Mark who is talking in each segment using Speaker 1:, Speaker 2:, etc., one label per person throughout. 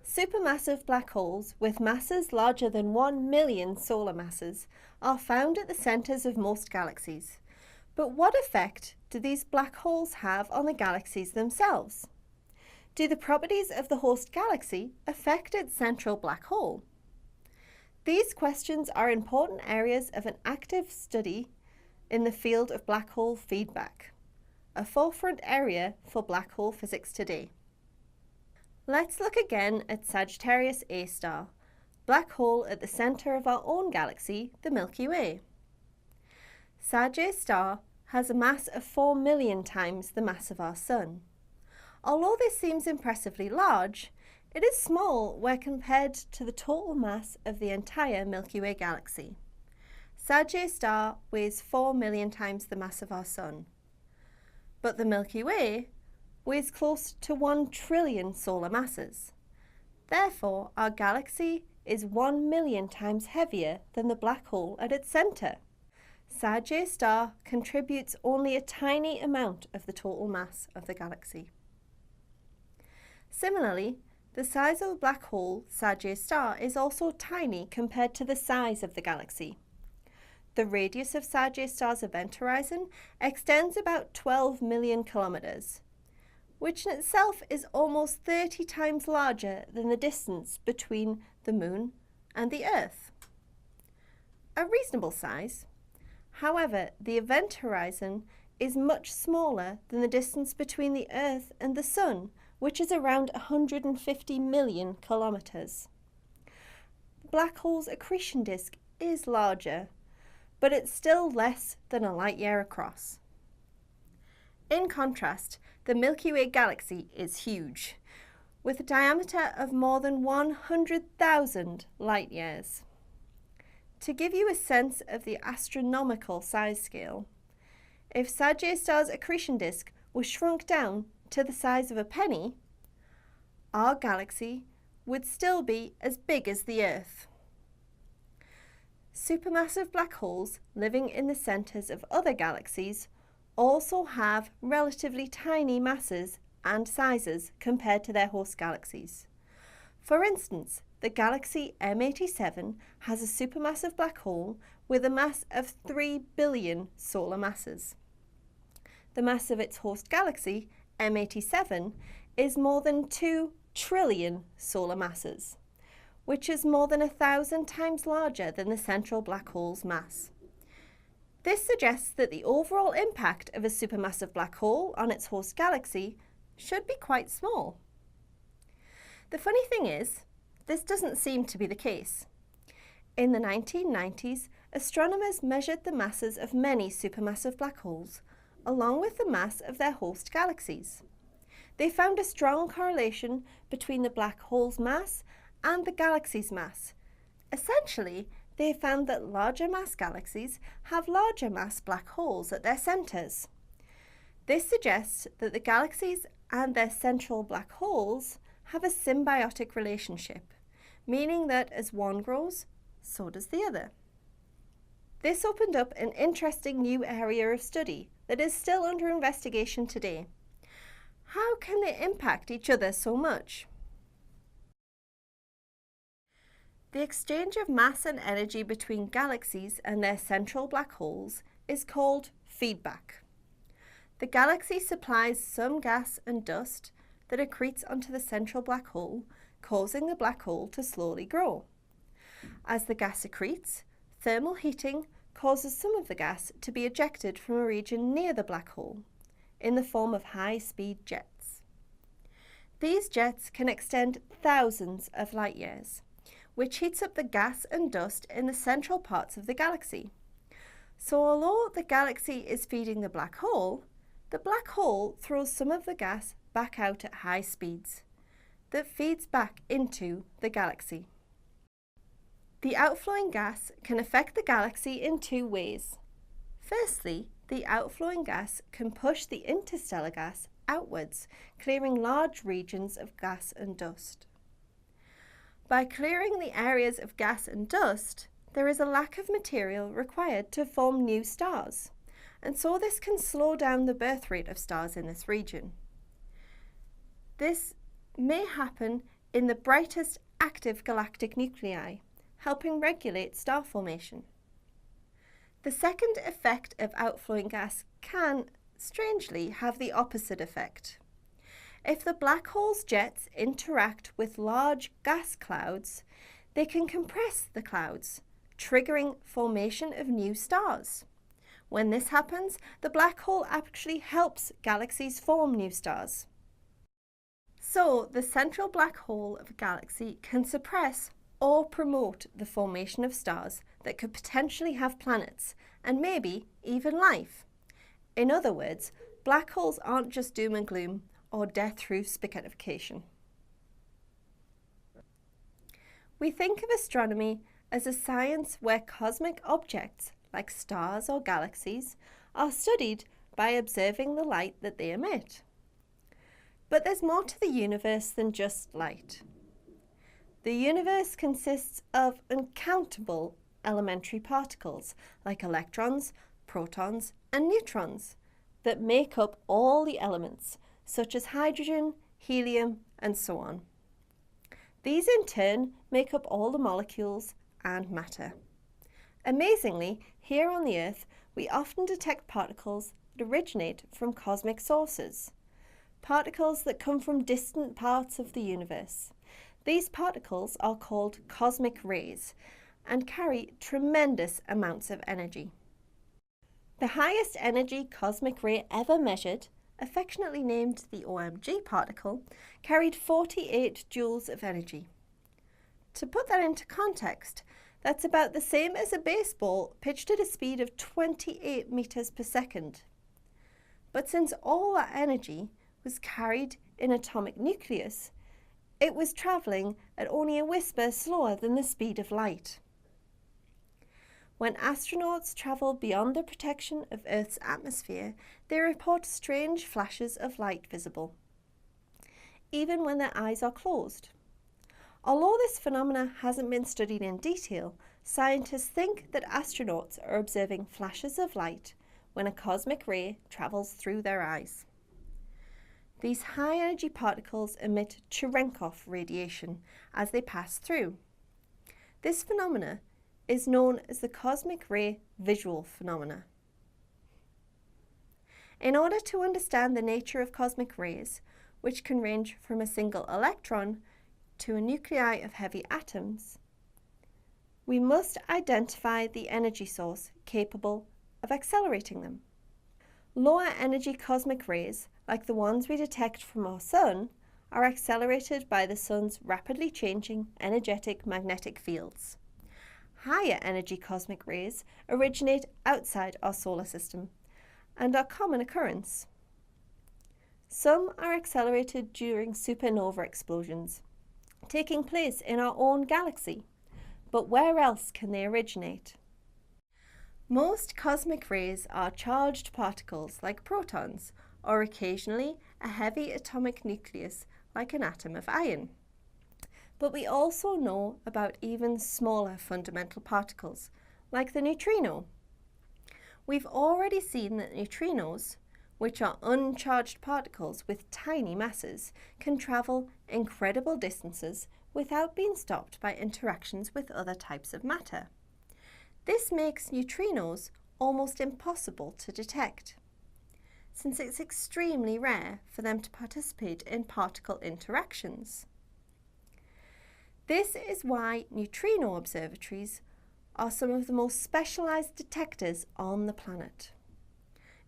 Speaker 1: Supermassive black holes with masses larger than 1 million solar masses are found at the centres of most galaxies. But what effect do these black holes have on the galaxies themselves? Do the properties of the host galaxy affect its central black hole? These questions are important areas of an active study in the field of black hole feedback, a forefront area for black hole physics today. Let's look again at Sagittarius A star, black hole at the centre of our own galaxy, the Milky Way. Sag A star has a mass of 4 million times the mass of our Sun. Although this seems impressively large, it is small where compared to the total mass of the entire Milky Way galaxy. Sag A star weighs 4 million times the mass of our Sun. But the Milky Way weighs close to 1 trillion solar masses. Therefore, our galaxy is 1 million times heavier than the black hole at its centre. Sag A star contributes only a tiny amount of the total mass of the galaxy. Similarly, the size of the black hole, Sag A star, is also tiny compared to the size of the galaxy. The radius of Sag A star's event horizon extends about 12 million kilometres, which in itself is almost 30 times larger than the distance between the Moon and the Earth. A reasonable size. However, the event horizon is much smaller than the distance between the Earth and the Sun, which is around 150 million kilometres. The black hole's accretion disk is larger, but it's still less than a light year across. In contrast, the Milky Way galaxy is huge, with a diameter of more than 100,000 light years. To give you a sense of the astronomical size scale, if Sag A star's accretion disk was shrunk down to the size of a penny, our galaxy would still be as big as the Earth. Supermassive black holes living in the centres of other galaxies also have relatively tiny masses and sizes compared to their host galaxies. For instance, the galaxy M87 has a supermassive black hole with a mass of 3 billion solar masses. The mass of its host galaxy, M87, is more than 2 trillion solar masses, which is more than 1,000 times larger than the central black hole's mass. This suggests that the overall impact of a supermassive black hole on its host galaxy should be quite small. The funny thing is, this doesn't seem to be the case. In the 1990s, astronomers measured the masses of many supermassive black holes, along with the mass of their host galaxies. They found a strong correlation between the black hole's mass and the galaxy's mass. Essentially, they found that larger mass galaxies have larger mass black holes at their centres. This suggests that the galaxies and their central black holes have a symbiotic relationship, meaning that as one grows, so does the other. This opened up an interesting new area of study that is still under investigation today. How can they impact each other so much? The exchange of mass and energy between galaxies and their central black holes is called feedback. The galaxy supplies some gas and dust that accretes onto the central black hole, causing the black hole to slowly grow. As the gas accretes, thermal heating causes some of the gas to be ejected from a region near the black hole, in the form of high-speed jets. These jets can extend thousands of light years, which heats up the gas and dust in the central parts of the galaxy. So although the galaxy is feeding the black hole throws some of the gas back out at high speeds that feeds back into the galaxy. The outflowing gas can affect the galaxy in two ways. Firstly, the outflowing gas can push the interstellar gas outwards, clearing large regions of gas and dust. By clearing the areas of gas and dust, there is a lack of material required to form new stars, and so this can slow down the birth rate of stars in this region. This may happen in the brightest active galactic nuclei, helping regulate star formation. The second effect of outflowing gas can, strangely, have the opposite effect. If the black hole's jets interact with large gas clouds, they can compress the clouds, triggering formation of new stars. When this happens, the black hole actually helps galaxies form new stars. So, the central black hole of a galaxy can suppress or promote the formation of stars that could potentially have planets and maybe even life. In other words, black holes aren't just doom and gloom or death through spaghettification. We think of astronomy as a science where cosmic objects, like stars or galaxies, are studied by observing the light that they emit. But there's more to the universe than just light. The universe consists of uncountable elementary particles, like electrons, protons, and neutrons, that make up all the elements, such as hydrogen, helium, and so on. These in turn make up all the molecules and matter. Amazingly, here on the Earth, we often detect particles that originate from cosmic sources, particles that come from distant parts of the universe. These particles are called cosmic rays and carry tremendous amounts of energy. The highest energy cosmic ray ever measured, affectionately named the OMG particle, carried 48 joules of energy. To put that into context, that's about the same as a baseball pitched at a speed of 28 meters per second. But since all that energy was carried in an atomic nucleus, it was travelling at only a whisper slower than the speed of light. When astronauts travel beyond the protection of Earth's atmosphere, they report strange flashes of light visible, even when their eyes are closed. Although this phenomena hasn't been studied in detail, scientists think that astronauts are observing flashes of light when a cosmic ray travels through their eyes. These high-energy particles emit Cherenkov radiation as they pass through. This phenomena is known as the cosmic ray visual phenomena. In order to understand the nature of cosmic rays, which can range from a single electron to a nuclei of heavy atoms, we must identify the energy source capable of accelerating them. Lower energy cosmic rays, like the ones we detect from our Sun, are accelerated by the Sun's rapidly changing energetic magnetic fields. Higher energy cosmic rays originate outside our solar system and are common occurrence. Some are accelerated during supernova explosions, taking place in our own galaxy. But where else can they originate? Most cosmic rays are charged particles like protons, or occasionally a heavy atomic nucleus like an atom of iron. But we also know about even smaller fundamental particles, like the neutrino. We've already seen that neutrinos, which are uncharged particles with tiny masses, can travel incredible distances without being stopped by interactions with other types of matter. This makes neutrinos almost impossible to detect, since it's extremely rare for them to participate in particle interactions. This is why neutrino observatories are some of the most specialized detectors on the planet.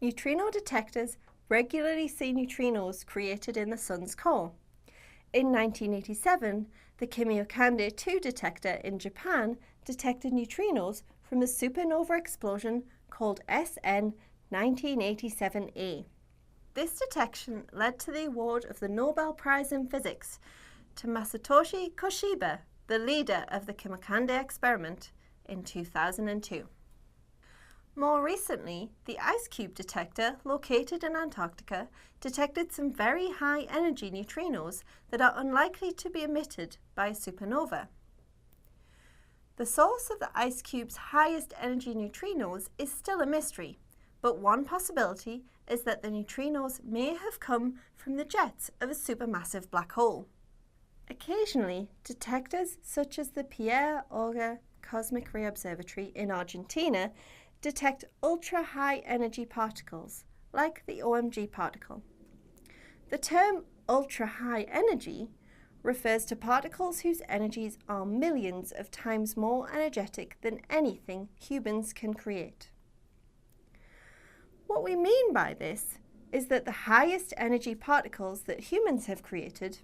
Speaker 1: Neutrino detectors regularly see neutrinos created in the Sun's core. In 1987, the Kamiokande 2 detector in Japan detected neutrinos from a supernova explosion called SN 1987A. This detection led to the award of the Nobel Prize in Physics to Masatoshi Koshiba, the leader of the Kamiokande experiment, in 2002. More recently, the IceCube detector located in Antarctica detected some very high-energy neutrinos that are unlikely to be emitted by a supernova. The source of the IceCube's highest energy neutrinos is still a mystery, but one possibility is that the neutrinos may have come from the jets of a supermassive black hole. Occasionally, detectors such as the Pierre Auger Cosmic Ray Observatory in Argentina detect ultra-high energy particles, like the OMG particle. The term ultra-high energy refers to particles whose energies are millions of times more energetic than anything humans can create. What we mean by this is that the highest energy particles that humans have created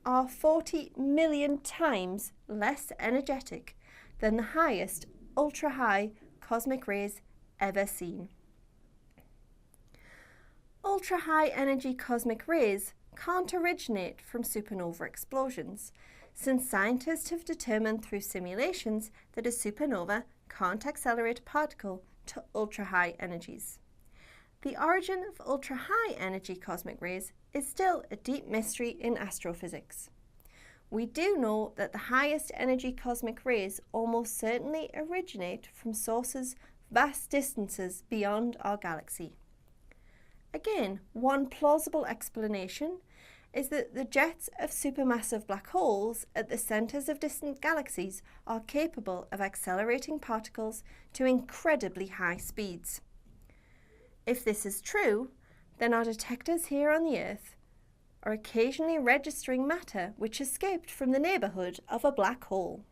Speaker 1: are 40 million times less energetic than the highest ultra-high cosmic rays ever seen. Ultra-high energy cosmic rays can't originate from supernova explosions, since scientists have determined through simulations that a supernova can't accelerate a particle to ultra-high energies. The origin of ultra-high energy cosmic rays is still a deep mystery in astrophysics. We do know that the highest energy cosmic rays almost certainly originate from sources vast distances beyond our galaxy. Again, one plausible explanation is that the jets of supermassive black holes at the centers of distant galaxies are capable of accelerating particles to incredibly high speeds. If this is true, then our detectors here on the Earth are occasionally registering matter which escaped from the neighborhood of a black hole.